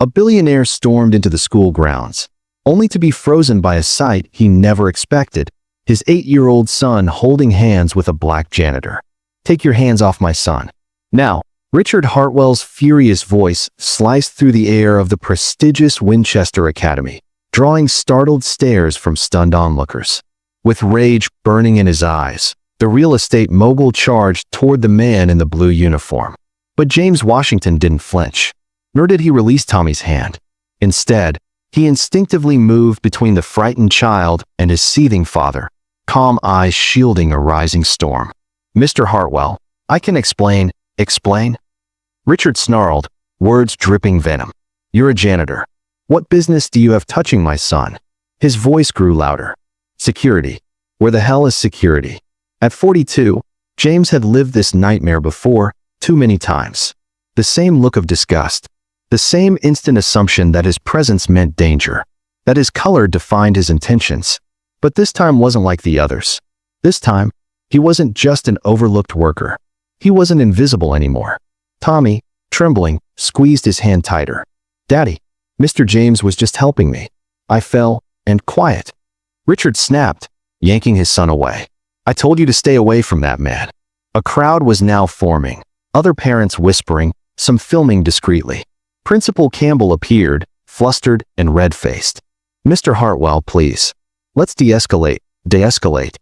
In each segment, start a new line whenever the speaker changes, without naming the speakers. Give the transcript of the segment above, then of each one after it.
A billionaire stormed into the school grounds, only to be frozen by a sight he never expected: his 8-year-old son holding hands with a black janitor. "Take your hands off my son." Now, Richard Hartwell's furious voice sliced through the air of the prestigious Winchester Academy, drawing startled stares from stunned onlookers. With rage burning in his eyes, the real estate mogul charged toward the man in the blue uniform. But James Washington didn't flinch, nor did he release Tommy's hand. Instead, he instinctively moved between the frightened child and his seething father, calm eyes shielding a rising storm. "Mr. Hartwell, I can explain." "Explain?" Richard snarled, words dripping venom. "You're a janitor. What business do you have touching my son?" His voice grew louder. "Security. Where the hell is security?" At 42, James had lived this nightmare before, too many times. The same look of disgust, the same instant assumption that his presence meant danger, that his color defined his intentions. But this time wasn't like the others. This time, he wasn't just an overlooked worker. He wasn't invisible anymore. Tommy, trembling, squeezed his hand tighter. "Daddy, Mr. James was just helping me. I fell, and quiet." Richard snapped, yanking his son away. "I told you to stay away from that man." A crowd was now forming, other parents whispering, some filming discreetly. Principal Campbell appeared, flustered and red-faced. "Mr. Hartwell, please. Let's de-escalate." "De-escalate?"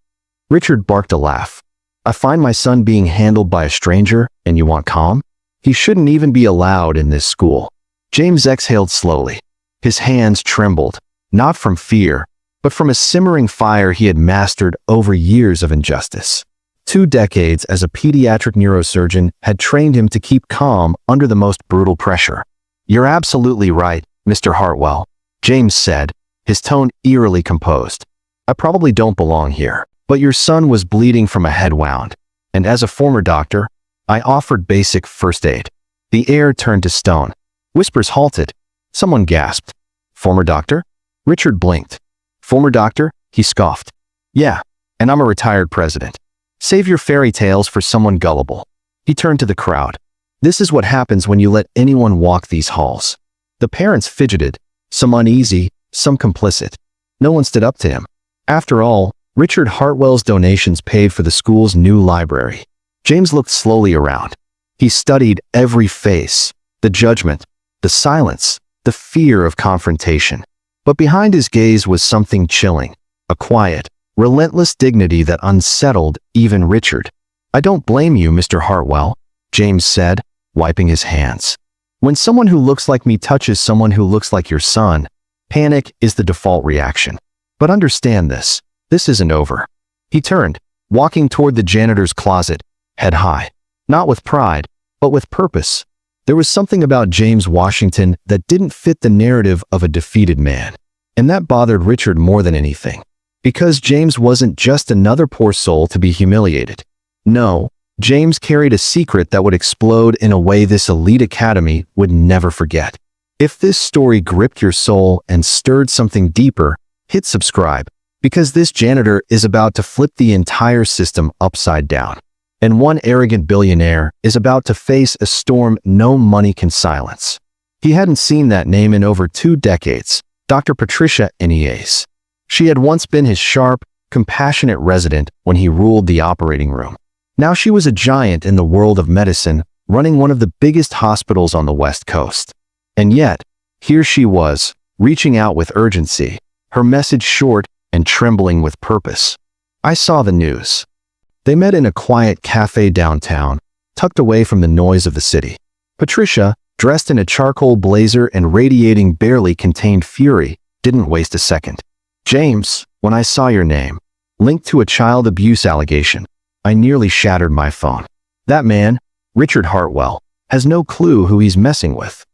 Richard barked a laugh. "I find my son being handled by a stranger, and you want calm? He shouldn't even be allowed in this school." James exhaled slowly. His hands trembled, not from fear, but from a simmering fire he had mastered over years of injustice. 2 decades as a pediatric neurosurgeon had trained him to keep calm under the most brutal pressure. "You're absolutely right, Mr. Hartwell," James said, his tone eerily composed. "I probably don't belong here, but your son was bleeding from a head wound, and as a former doctor, I offered basic first aid." The air turned to stone. Whispers halted. Someone gasped. "Former doctor?" Richard blinked. "Former doctor?" he scoffed. "Yeah, and I'm a retired president. Save your fairy tales for someone gullible." He turned to the crowd. "This is what happens when you let anyone walk these halls." The parents fidgeted, some uneasy, some complicit. No one stood up to him. After all, Richard Hartwell's donations paid for the school's new library. James looked slowly around. He studied every face, the judgment, the silence, the fear of confrontation. But behind his gaze was something chilling, a quiet, relentless dignity that unsettled even Richard. "I don't blame you, Mr. Hartwell," James said, wiping his hands. "When someone who looks like me touches someone who looks like your son, panic is the default reaction. But understand this. This isn't over." He turned, walking toward the janitor's closet, head high. Not with pride, but with purpose. There was something about James Washington that didn't fit the narrative of a defeated man. And that bothered Richard more than anything. Because James wasn't just another poor soul to be humiliated. No, James carried a secret that would explode in a way this elite academy would never forget. If this story gripped your soul and stirred something deeper, hit subscribe, because this janitor is about to flip the entire system upside down. And one arrogant billionaire is about to face a storm no money can silence. He hadn't seen that name in over 2 decades, Dr. Patricia Eneas. She had once been his sharp, compassionate resident when he ruled the operating room. Now she was a giant in the world of medicine, running one of the biggest hospitals on the West Coast. And yet, here she was, reaching out with urgency, her message short and trembling with purpose. "I saw the news." They met in a quiet cafe downtown, tucked away from the noise of the city. Patricia, dressed in a charcoal blazer and radiating barely contained fury, didn't waste a second. "James, when I saw your name, linked to a child abuse allegation, I nearly shattered my phone. That man, Richard Hartwell, has no clue who he's messing with."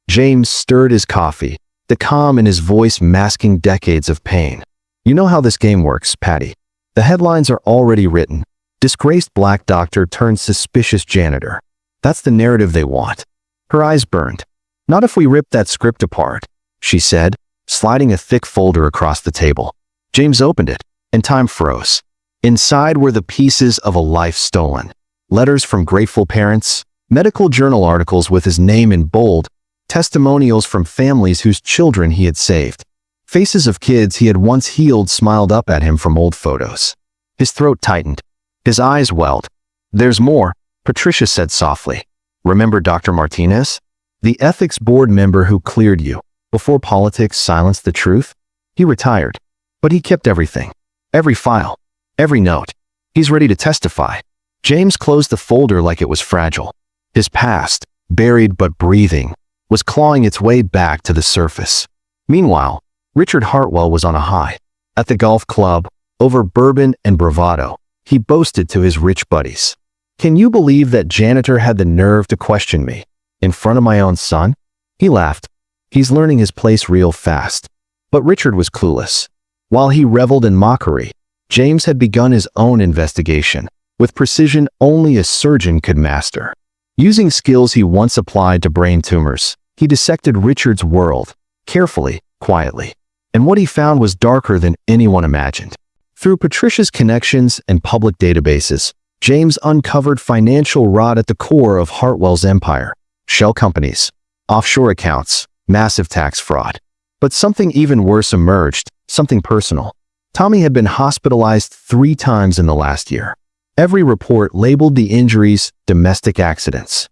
James stirred his coffee, the calm in his voice masking decades of pain. "You know how this game works, Patty. The headlines are already written. Disgraced black doctor turns suspicious janitor. That's the narrative they want." Her eyes burned. "Not if we rip that script apart," she said, sliding a thick folder across the table. James opened it, and time froze. Inside were the pieces of a life stolen. Letters from grateful parents, medical journal articles with his name in bold, testimonials from families whose children he had saved. Faces of kids he had once healed smiled up at him from old photos. His throat tightened. His eyes welled. "There's more," Patricia said softly. "Remember Dr. Martinez? The ethics board member who cleared you before politics silenced the truth? He retired, but he kept everything. Every file. Every note. He's ready to testify." James closed the folder like it was fragile. His past, buried but breathing, was clawing its way back to the surface. Meanwhile, Richard Hartwell was on a high. At the golf club, over bourbon and bravado, he boasted to his rich buddies. "Can you believe that Janitor had the nerve to question me in front of my own son?" He laughed. "He's learning his place real fast." But Richard was clueless. While he reveled in mockery, James had begun his own investigation, with precision only a surgeon could master. Using skills he once applied to brain tumors, he dissected Richard's world, carefully, quietly. And what he found was darker than anyone imagined. Through Patricia's connections and public databases, James uncovered financial rot at the core of Hartwell's empire: shell companies, offshore accounts, massive tax fraud. But something even worse emerged, something personal. Tommy had been hospitalized 3 times in the last year. Every report labeled the injuries domestic accidents.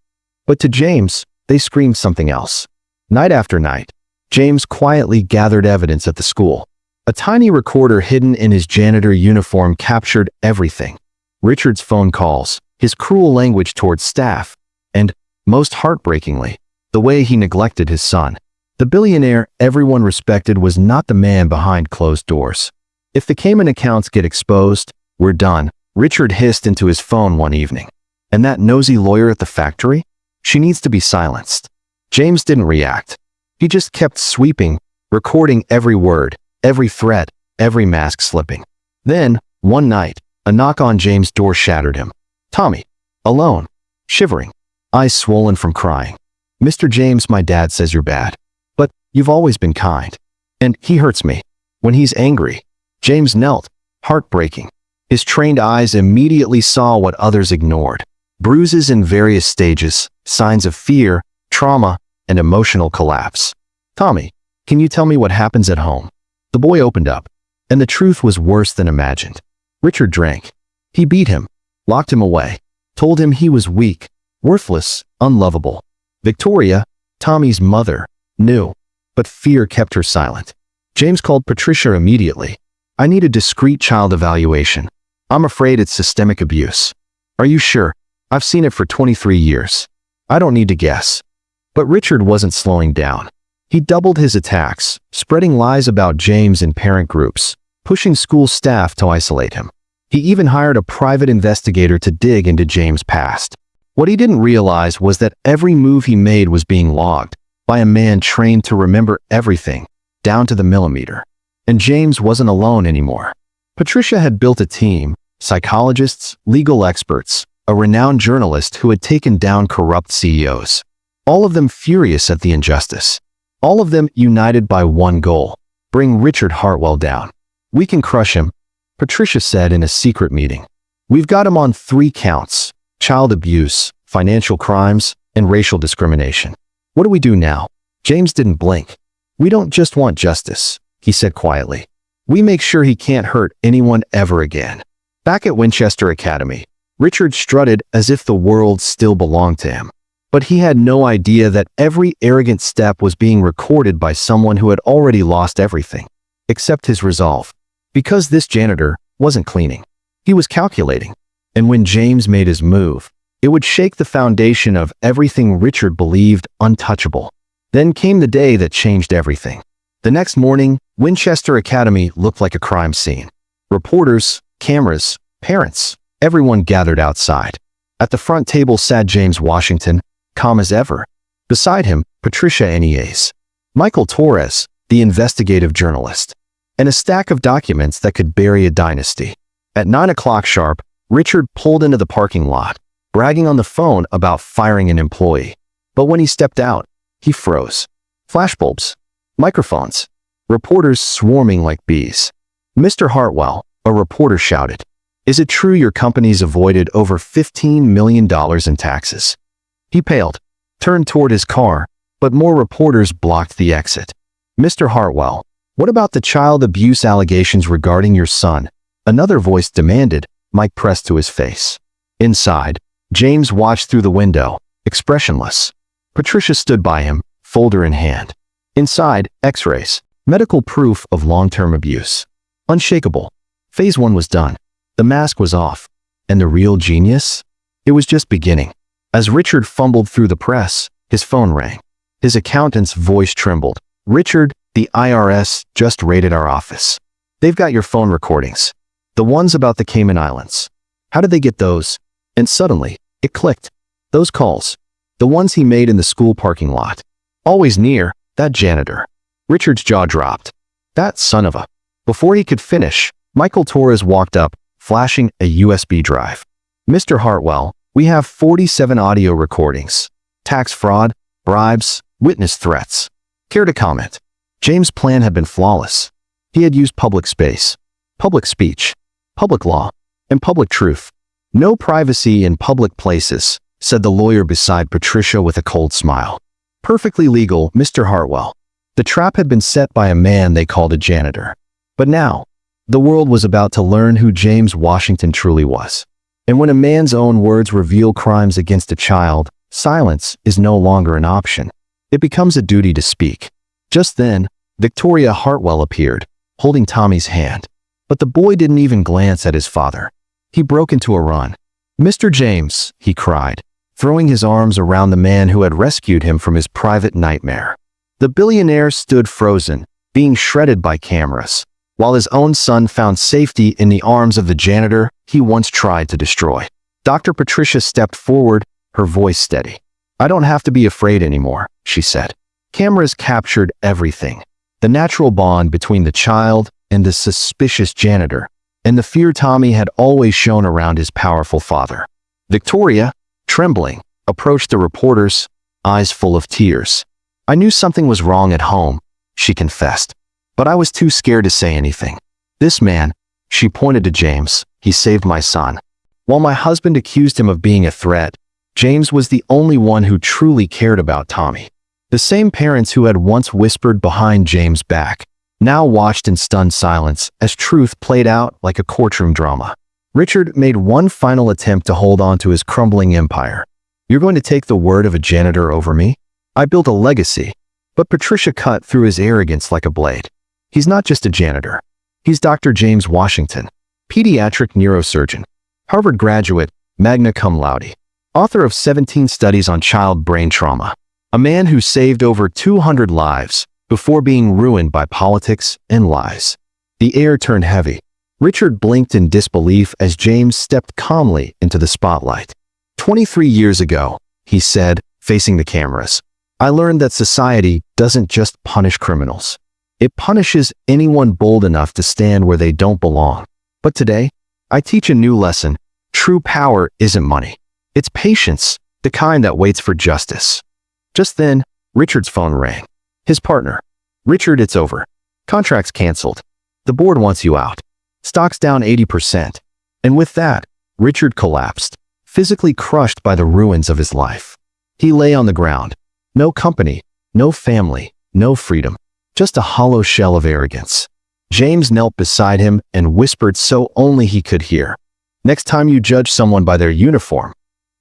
But to James, they screamed something else. Night after night, James quietly gathered evidence at the school. A tiny recorder hidden in his janitor uniform captured everything. Richard's phone calls, his cruel language towards staff, and, most heartbreakingly, the way he neglected his son. The billionaire everyone respected was not the man behind closed doors. "If the Cayman accounts get exposed, we're done," Richard hissed into his phone one evening. "And that nosy lawyer at the factory? She needs to be silenced." James didn't react. He just kept sweeping, recording every word, every threat, every mask slipping. Then, one night, a knock on James' door shattered him. Tommy, alone, shivering, eyes swollen from crying. "Mr. James, my dad says you're bad. But you've always been kind. And he hurts me. When he's angry." James knelt, heartbreaking. His trained eyes immediately saw what others ignored. Bruises in various stages, signs of fear, trauma, and emotional collapse. "Tommy, can you tell me what happens at home?" The boy opened up, and the truth was worse than imagined. Richard drank. He beat him, locked him away, told him he was weak, worthless, unlovable. Victoria, Tommy's mother, knew, but fear kept her silent. James called Patricia immediately. "I need a discreet child evaluation. I'm afraid it's systemic abuse." "Are you sure? I've seen it for 23 years. I don't need to guess." But Richard wasn't slowing down. He doubled his attacks, spreading lies about James in parent groups, pushing school staff to isolate him. He even hired a private investigator to dig into James' past. What he didn't realize was that every move he made was being logged by a man trained to remember everything, down to the millimeter. And James wasn't alone anymore. Patricia had built a team, psychologists, legal experts, a renowned journalist who had taken down corrupt CEOs. All of them furious at the injustice. All of them united by one goal: bring Richard Hartwell down. "We can crush him," Patricia said in a secret meeting. "We've got him on 3 counts: child abuse, financial crimes, and racial discrimination. What do we do now?" James didn't blink. "We don't just want justice," he said quietly. "We make sure he can't hurt anyone ever again." Back at Winchester Academy, Richard strutted as if the world still belonged to him. But he had no idea that every arrogant step was being recorded by someone who had already lost everything, except his resolve. Because this janitor wasn't cleaning. He was calculating. And when James made his move, it would shake the foundation of everything Richard believed untouchable. Then came the day that changed everything. The next morning, Winchester Academy looked like a crime scene. Reporters, cameras, parents, everyone gathered outside. At the front table sat James Washington, calm as ever. Beside him, Patricia Eneas, Michael Torres, the investigative journalist, and a stack of documents that could bury a dynasty. At 9 o'clock sharp, Richard pulled into the parking lot, bragging on the phone about firing an employee. But when he stepped out, he froze. Flashbulbs, microphones, reporters swarming like bees. "Mr. Hartwell," a reporter shouted, "is it true your company's avoided over $15 million in taxes?" He paled, turned toward his car, but more reporters blocked the exit. "Mr. Hartwell, what about the child abuse allegations regarding your son?" another voice demanded, mic pressed to his face. Inside, James watched through the window, expressionless. Patricia stood by him, folder in hand. Inside, X-rays, medical proof of long-term abuse. Unshakable. Phase 1 was done. The mask was off. And the real genius? It was just beginning. As Richard fumbled through the press, his phone rang. His accountant's voice trembled. "Richard, the IRS just raided our office. They've got your phone recordings. The ones about the Cayman Islands. How did they get those?" And suddenly, it clicked. Those calls. The ones he made in the school parking lot. Always near, that janitor. Richard's jaw dropped. That son of a... Before he could finish, Michael Torres walked up, flashing a USB drive. "Mr. Hartwell, we have 47 audio recordings. Tax fraud, bribes, witness threats. Care to comment?" James' plan had been flawless. He had used public space, public speech, public law, and public truth. "No privacy in public places," said the lawyer beside Patricia with a cold smile. "Perfectly legal, Mr. Hartwell." The trap had been set by a man they called a janitor. But now, the world was about to learn who James Washington truly was. And when a man's own words reveal crimes against a child, silence is no longer an option. It becomes a duty to speak. Just then, Victoria Hartwell appeared, holding Tommy's hand. But the boy didn't even glance at his father. He broke into a run. "Mr. James," he cried, throwing his arms around the man who had rescued him from his private nightmare. The billionaire stood frozen, being shredded by cameras, while his own son found safety in the arms of the janitor he once tried to destroy. Dr. Patricia stepped forward, her voice steady. "I don't have to be afraid anymore," she said. Cameras captured everything. The natural bond between the child and the suspicious janitor, and the fear Tommy had always shown around his powerful father. Victoria, trembling, approached the reporters, eyes full of tears. "I knew something was wrong at home," she confessed, "but I was too scared to say anything. This man," she pointed to James, "he saved my son. While my husband accused him of being a threat, James was the only one who truly cared about Tommy." The same parents who had once whispered behind James' back now watched in stunned silence as truth played out like a courtroom drama. Richard made one final attempt to hold on to his crumbling empire. "You're going to take the word of a janitor over me? I built a legacy." But Patricia cut through his arrogance like a blade. "He's not just a janitor. He's Dr. James Washington, pediatric neurosurgeon, Harvard graduate, magna cum laude, author of 17 studies on child brain trauma, a man who saved over 200 lives before being ruined by politics and lies." The air turned heavy. Richard blinked in disbelief as James stepped calmly into the spotlight. 23 years ago, he said, facing the cameras, "I learned that society doesn't just punish criminals. It punishes anyone bold enough to stand where they don't belong. But today, I teach a new lesson. True power isn't money. It's patience, the kind that waits for justice." Just then, Richard's phone rang. His partner. "Richard, it's over. Contract's canceled. The board wants you out. Stock's down 80%. And with that, Richard collapsed, physically crushed by the ruins of his life. He lay on the ground. No company, no family, no freedom. Just a hollow shell of arrogance. James knelt beside him and whispered so only he could hear. "Next time you judge someone by their uniform,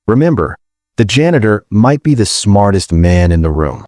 remember, the janitor might be the smartest man in the room."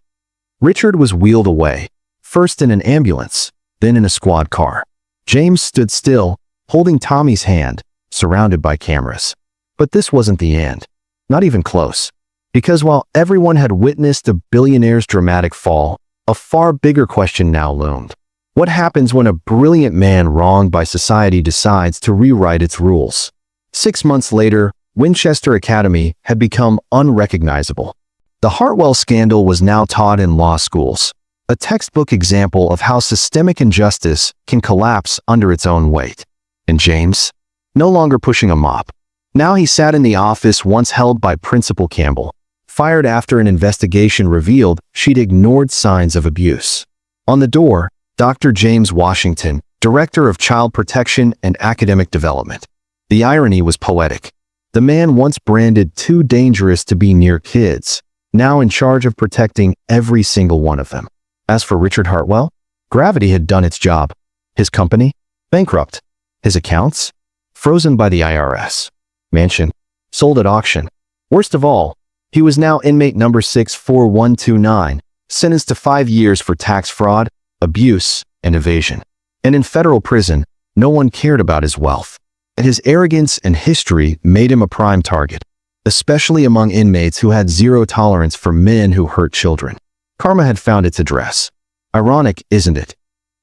Richard was wheeled away, first in an ambulance, then in a squad car. James stood still, holding Tommy's hand, surrounded by cameras. But this wasn't the end. Not even close. Because while everyone had witnessed the billionaire's dramatic fall, a far bigger question now loomed. What happens when a brilliant man wronged by society decides to rewrite its rules? 6 months later, Winchester Academy had become unrecognizable. The Hartwell scandal was now taught in law schools, a textbook example of how systemic injustice can collapse under its own weight. And James? No longer pushing a mop. Now he sat in the office once held by Principal Campbell, fired after an investigation revealed she'd ignored signs of abuse. On the door, Dr. James Washington, Director of Child Protection and Academic Development. The irony was poetic. The man once branded too dangerous to be near kids now in charge of protecting every single one of them. As for Richard Hartwell, gravity had done its job. His company? Bankrupt. His accounts? Frozen by the IRS. Mansion? Sold at auction. Worst of all, he was now inmate number 64129, sentenced to 5 years for tax fraud, abuse, and evasion. And in federal prison, no one cared about his wealth. And his arrogance and history made him a prime target, especially among inmates who had zero tolerance for men who hurt children. Karma had found its address. Ironic, isn't it?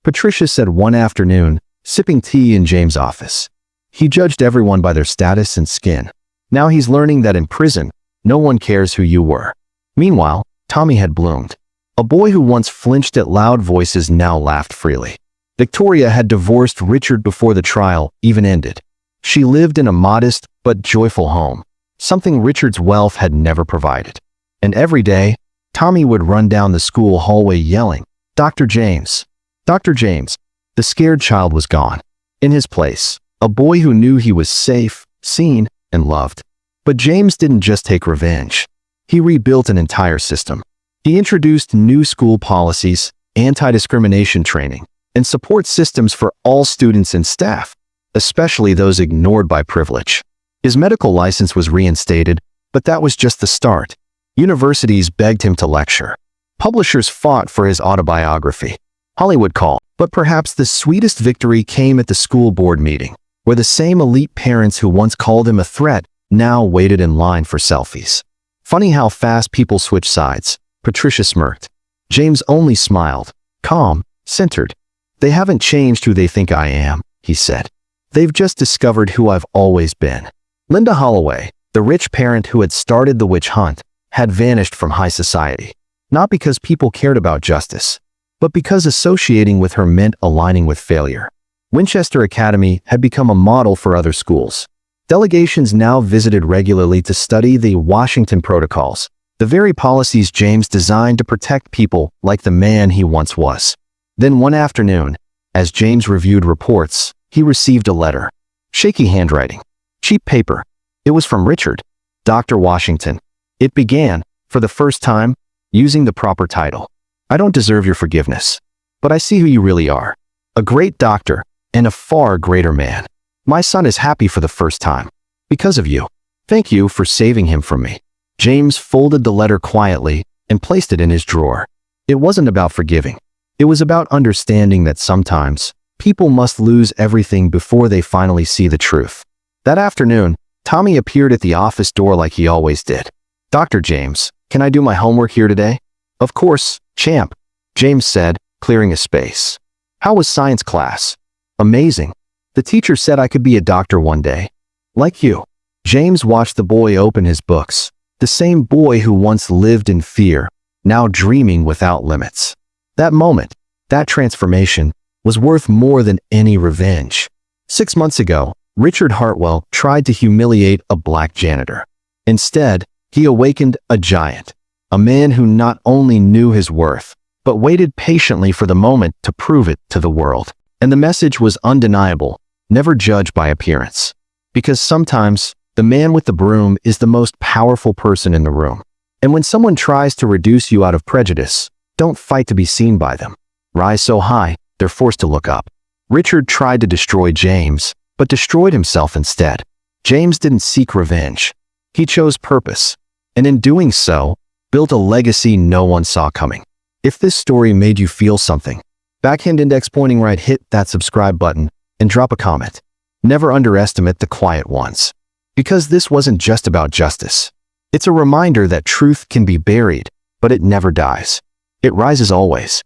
Patricia said one afternoon, sipping tea in James' office. He judged everyone by their status and skin. Now he's learning that in prison, no one cares who you were. Meanwhile, Tommy had bloomed. A boy who once flinched at loud voices now laughed freely. Victoria had divorced Richard before the trial even ended. She lived in a modest but joyful home, something Richard's wealth had never provided. And every day, Tommy would run down the school hallway yelling, "Dr. James! Dr. James!" The scared child was gone. In his place, a boy who knew he was safe, seen, and loved. But James didn't just take revenge. He rebuilt an entire system. He introduced new school policies, anti-discrimination training, and support systems for all students and staff, especially those ignored by privilege. His medical license was reinstated, but that was just the start. Universities begged him to lecture. Publishers fought for his autobiography. Hollywood called. But perhaps the sweetest victory came at the school board meeting, where the same elite parents who once called him a threat now waited in line for selfies. Funny how fast people switch sides. Patricia smirked. James only smiled, calm, centered. "They haven't changed who they think I am," he said. "They've just discovered who I've always been." Linda Holloway, the rich parent who had started the witch hunt, had vanished from high society. Not because people cared about justice, but because associating with her meant aligning with failure. Winchester Academy had become a model for other schools. Delegations now visited regularly to study the Washington Protocols, the very policies James designed to protect people like the man he once was. Then one afternoon, as James reviewed reports, he received a letter. Shaky handwriting. Cheap paper. It was from Richard, Dr. Washington. It began, for the first time, using the proper title. "I don't deserve your forgiveness, but I see who you really are. A great doctor and a far greater man. My son is happy for the first time. Because of you. Thank you for saving him from me." James folded the letter quietly and placed it in his drawer. It wasn't about forgiving. It was about understanding that sometimes people must lose everything before they finally see the truth. That afternoon, Tommy appeared at the office door like he always did. "Dr. James, can I do my homework here today?" "Of course, champ," James said, clearing a space. "How was science class?" "Amazing. The teacher said I could be a doctor one day. Like you." James watched the boy open his books. The same boy who once lived in fear, now dreaming without limits. That moment, that transformation, was worth more than any revenge. 6 months ago, Richard Hartwell tried to humiliate a black janitor. Instead, he awakened a giant, a man who not only knew his worth, but waited patiently for the moment to prove it to the world. And the message was undeniable, never judge by appearance. Because sometimes, the man with the broom is the most powerful person in the room. And when someone tries to reduce you out of prejudice, don't fight to be seen by them. Rise so high, they're forced to look up. Richard tried to destroy James, but destroyed himself instead. James didn't seek revenge. He chose purpose, and in doing so, built a legacy no one saw coming. If this story made you feel something, backhand index pointing right, hit that subscribe button and drop a comment. Never underestimate the quiet ones. Because this wasn't just about justice. It's a reminder that truth can be buried, but it never dies. It rises always.